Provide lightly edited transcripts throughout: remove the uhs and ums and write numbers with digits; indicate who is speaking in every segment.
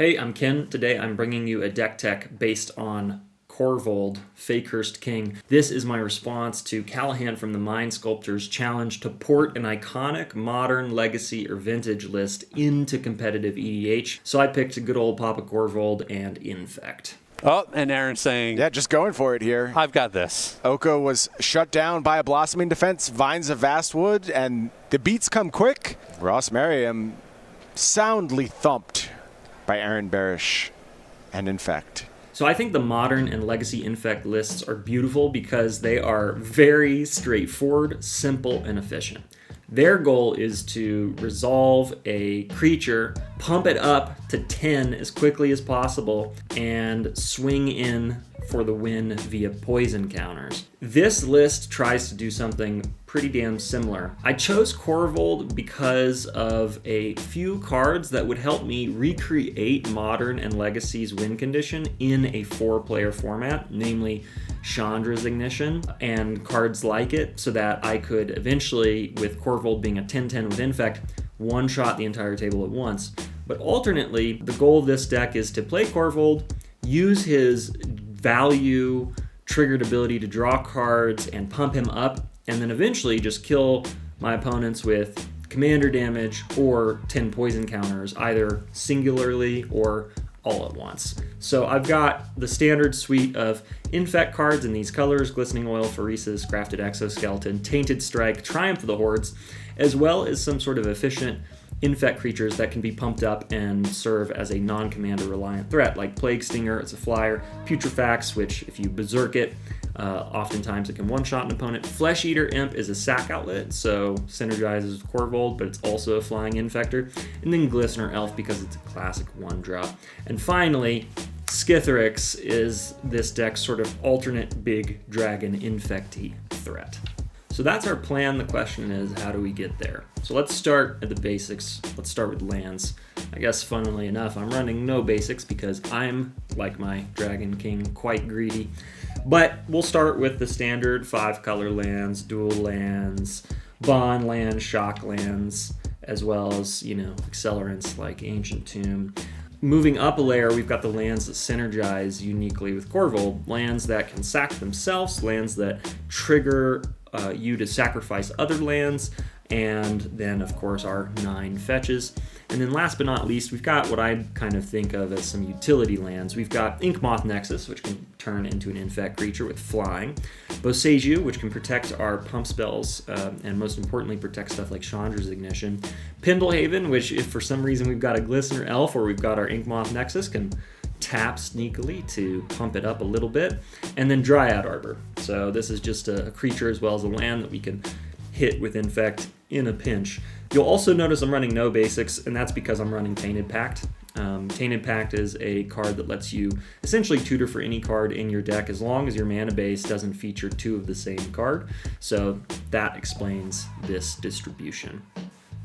Speaker 1: Hey, I'm Ken. Today I'm bringing you a deck tech based on Korvold, Fakehurst King. This is my response to Callahan from the Mind Sculptors challenge to port an iconic, modern, legacy, or vintage list into competitive EDH. So I picked a good old Papa Korvold and Infect.
Speaker 2: Oh, and Aaron's saying,
Speaker 3: yeah, just going for it here.
Speaker 2: I've got this.
Speaker 3: Oko was shut down by a blossoming defense, Vines of Vastwood, and the beats come quick. Ross Merriam soundly thumped by Aaron Barish and Infect.
Speaker 1: So I think the modern and legacy Infect lists are beautiful because they are very straightforward, simple, and efficient. Their goal is to resolve a creature, pump it up to 10 as quickly as possible, and swing in for the win via poison counters. This list tries to do something pretty damn similar. I chose Korvold because of a few cards that would help me recreate Modern and Legacy's win condition in a 4-player format, namely Chandra's Ignition and cards like it, so that I could eventually, with Korvold being a 10-10 with Infect, one-shot the entire table at once. But alternately, the goal of this deck is to play Korvold, use his value triggered ability to draw cards and pump him up, and then eventually just kill my opponents with commander damage or 10 poison counters, either singularly or all at once. So I've got the standard suite of Infect cards in these colors: Glistening Oil, Pheresis, Crafted Exoskeleton, Tainted Strike, Triumph of the Hordes, as well as some sort of efficient Infect creatures that can be pumped up and serve as a non-commander reliant threat, like Plague Stinger, it's a flyer, Putrefax, which if you berserk it, oftentimes it can one-shot an opponent. Flesh Eater Imp is a sack outlet, so synergizes with Korvold, but it's also a flying infector. And then Glistener Elf because it's a classic one-drop. And finally, Skithiryx is this deck's sort of alternate big dragon infecty threat. So that's our plan. The question is, how do we get there? So let's start at the basics. Let's start with lands. I guess, funnily enough, I'm running no basics because I'm, like my Dragon King, quite greedy. But we'll start with the standard 5-color lands, dual lands, bond lands, shock lands, as well as, accelerants like Ancient Tomb. Moving up a layer, we've got the lands that synergize uniquely with Korvold. Lands that can sack themselves, lands that trigger you to sacrifice other lands, and then of course our 9 fetches. And then last but not least, we've got what I kind of think of as some utility lands. We've got Inkmoth Nexus, which can turn into an Infect creature with flying. Boseiju, which can protect our pump spells, and most importantly protect stuff like Chandra's Ignition. Pendlehaven, which if for some reason we've got a Glistener Elf or we've got our Inkmoth Nexus, can tap sneakily to pump it up a little bit. And then Dryad Arbor. So this is just a creature as well as a land that we can hit with Infect in a pinch. You'll also notice I'm running no basics, and that's because I'm running Tainted Pact. Tainted Pact is a card that lets you essentially tutor for any card in your deck as long as your mana base doesn't feature 2 of the same card. So that explains this distribution.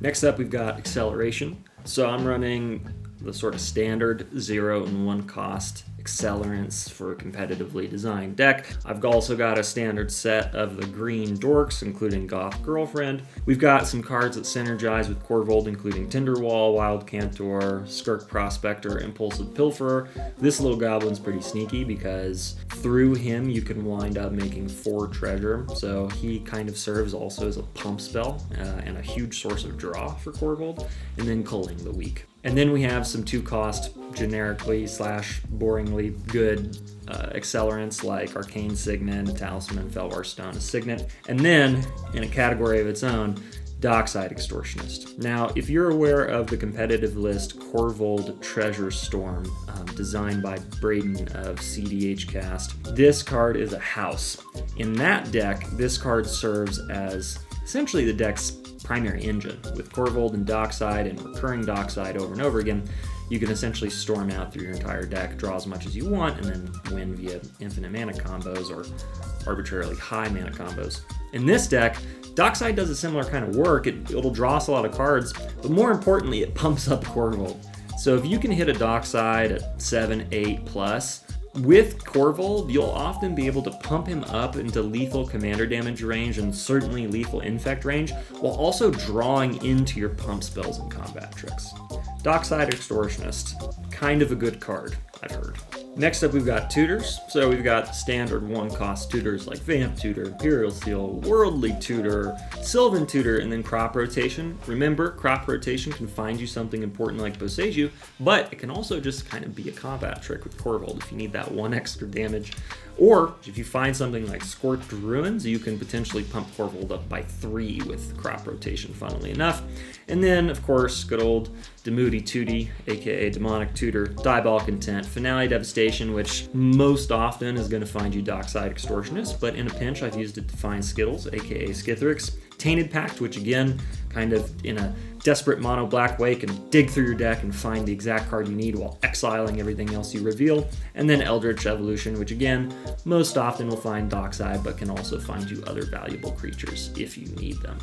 Speaker 1: Next up, we've got Acceleration. So I'm running the sort of standard 0 and 1 cost accelerants for a competitively designed deck. I've also got a standard set of the green dorks, including Goth Girlfriend. We've got some cards that synergize with Korvold, including Tinderwall, Wild Cantor, Skirk Prospector, Impulsive Pilferer. This little goblin's pretty sneaky because through him you can wind up making 4 treasure, so he kind of serves also as a pump spell and a huge source of draw for Korvold. And then Culling the Weak. And then we have some 2-cost, generically / boringly good accelerants like Arcane Signet, Talisman, Felwar Stone, a Signet. And then, in a category of its own, Dockside Extortionist. Now, if you're aware of the competitive list Korvold Treasure Storm, designed by Braden of cEDH Cast, this card is a house. In that deck, this card serves as essentially the deck's primary engine. With Korvold and Dockside and recurring Dockside over and over again, you can essentially storm out through your entire deck, draw as much as you want, and then win via infinite mana combos or arbitrarily high mana combos. In this deck, Dockside does a similar kind of work. It'll draw us a lot of cards, but more importantly, it pumps up Korvold. So if you can hit a Dockside at 7, 8 plus, with Korvold, you'll often be able to pump him up into lethal commander damage range and certainly lethal infect range, while also drawing into your pump spells and combat tricks. Dockside Extortionist, kind of a good card, I've heard. Next up, we've got tutors. So we've got standard 1-cost tutors like Vamp Tutor, Imperial Seal, Worldly Tutor, Sylvan Tutor, and then crop rotation. Remember, crop rotation can find you something important like Boseiju, but it can also just kind of be a combat trick with Korvold if you need that 1 extra damage. Or if you find something like Scorched Ruins, you can potentially pump Korvold up by 3 with crop rotation, funnily enough. And then, of course, good old Demoody Tootie, aka Demonic Tutor, Diabolic Intent, Finale Devastation, which most often is going to find you Dockside Extortionist, but in a pinch I've used it to find Skittles, aka Skithrix. Tainted Pact, which again, kind of in a desperate mono black way, can dig through your deck and find the exact card you need while exiling everything else you reveal. And then Eldritch Evolution, which again, most often will find Dockside, but can also find you other valuable creatures if you need them.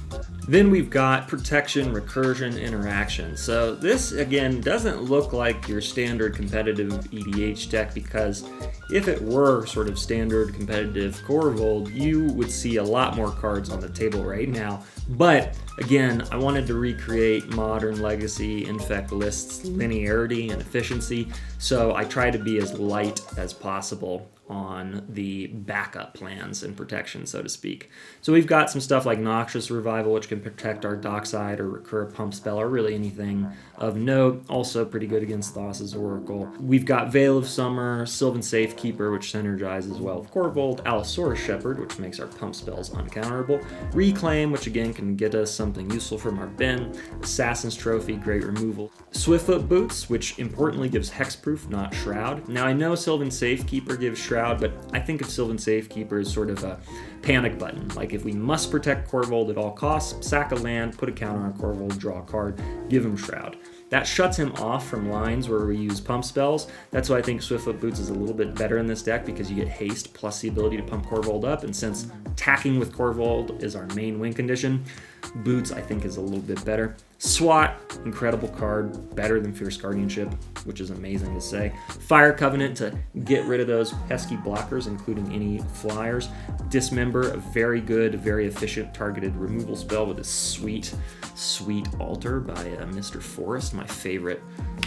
Speaker 1: Then we've got Protection, Recursion, Interaction. So this, again, doesn't look like your standard competitive EDH deck, because if it were sort of standard competitive Korvold, you would see a lot more cards on the table right now. But again, I wanted to recreate Modern Legacy Infect lists linearity and efficiency, so I try to be as light as possible on the backup plans and protection, so to speak. So we've got some stuff like Noxious Revival, which can protect our Dockside or recur pump spell, or really anything of note. Also pretty good against Thassa's Oracle. We've got Veil of Summer, Sylvan Safekeeper, which synergizes well with Korvold, Allosaurus Shepherd, which makes our pump spells uncounterable, Reclaim, which again can get us something useful from our bin, Assassin's Trophy, great removal, Swiftfoot Boots, which importantly gives hexproof, not Shroud. Now I know Sylvan Safekeeper gives Shroud, but I think of Sylvan Safekeeper as sort of a panic button. Like if we must protect Korvold at all costs, sack a land, put a counter on Korvold, draw a card, give him Shroud. That shuts him off from lines where we use pump spells. That's why I think Swiftfoot Boots is a little bit better in this deck, because you get haste plus the ability to pump Korvold up, and since attacking with Korvold is our main win condition, Boots I think is a little bit better. SWAT, incredible card, better than Fierce Guardianship, which is amazing to say. Fire Covenant to get rid of those pesky blockers, including any flyers. Dismember, a very good, very efficient targeted removal spell with a sweet altar by Mr. Forrest, my favorite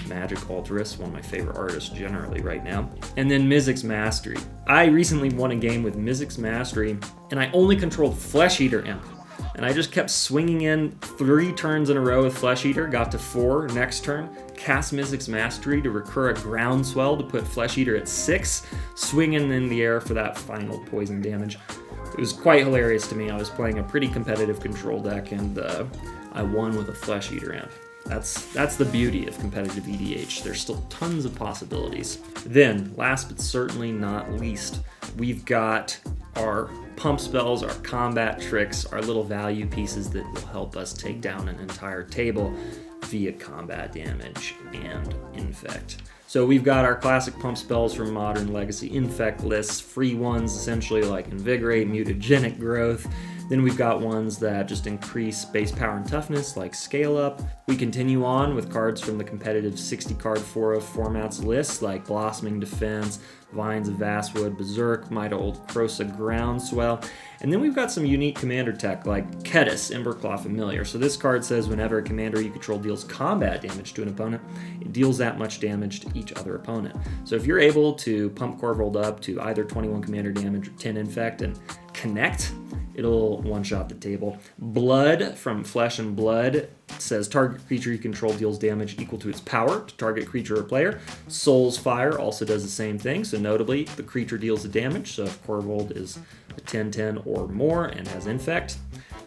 Speaker 1: Magic altarist, one of my favorite artists generally right now. And then Mizzix Mastery. I recently won a game with Mizzix Mastery, and I only controlled Flesh Eater Imp. And I just kept swinging in 3 turns in a row with Flesh Eater, got to 4 next turn, cast Mizzix Mastery to recur a Groundswell to put Flesh Eater at 6, swinging in the air for that final poison damage. It was quite hilarious to me. I was playing a pretty competitive control deck, and I won with a Flesh Eater Imp. That's the beauty of competitive EDH. There's still tons of possibilities. Then, last but certainly not least, we've got our pump spells, our combat tricks, our little value pieces that will help us take down an entire table via combat damage and Infect. So we've got our classic pump spells from Modern Legacy Infect lists, free ones essentially like Invigorate, Mutagenic Growth. Then we've got ones that just increase base power and toughness, like Scale Up. We continue on with cards from the competitive 60-card 4-of formats list, like Blossoming Defense, Vines of Vastwood, Berserk, Might of Old Krosa Groundswell. And then we've got some unique commander tech, like Kedis, Emberclaw Familiar. So this card says whenever a commander you control deals combat damage to an opponent, it deals that much damage to each other opponent. So if you're able to pump Korvold up to either 21 commander damage or 10 Infect and connect, it'll one-shot the table. Blood from Flesh and Blood says target creature you control deals damage equal to its power to target creature or player. Soul's Fire also does the same thing, so notably the creature deals the damage. So if Korvold is a 10/10 or more and has Infect,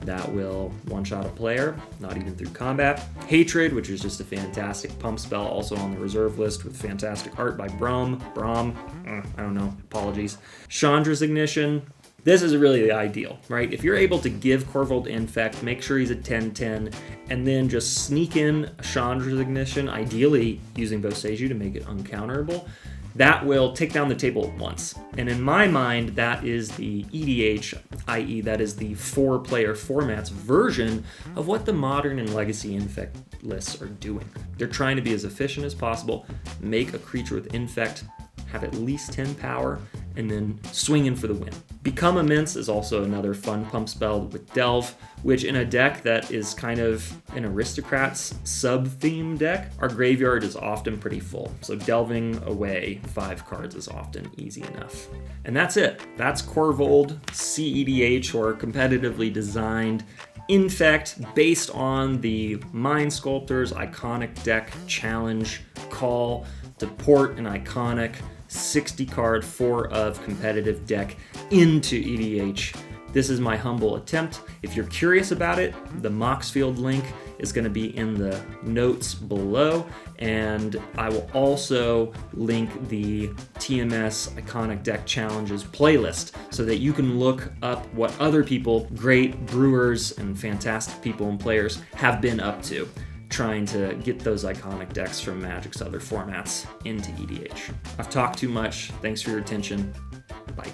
Speaker 1: that will one-shot a player, not even through combat. Hatred, which is just a fantastic pump spell, also on the reserve list with fantastic art by Braum, I don't know, apologies. Chandra's Ignition. This is really the ideal, right? If you're able to give Korvold Infect, make sure he's a 10/10, and then just sneak in Chandra's Ignition, ideally using Boseiju to make it uncounterable, that will take down the table at once. And in my mind, that is the EDH, i.e. that is the 4-player formats version of what the Modern and Legacy Infect lists are doing. They're trying to be as efficient as possible, make a creature with Infect have at least 10 power, and then swinging for the win. Become Immense is also another fun pump spell with Delve, which in a deck that is kind of an Aristocrats sub-theme deck, our graveyard is often pretty full. So delving away 5 cards is often easy enough. And that's it. That's Korvold cEDH, or competitively designed Infect, based on the Mind Sculptors iconic deck challenge call to port an iconic 60 card 4 of competitive deck into EDH. This is my humble attempt. If you're curious about it, the Moxfield link is going to be in the notes below, and I will also link the TMS Iconic Deck Challenges playlist so that you can look up what other people, great brewers and fantastic people and players, have been up to, trying to get those iconic decks from Magic's other formats into EDH. I've talked too much. Thanks for your attention. Bye.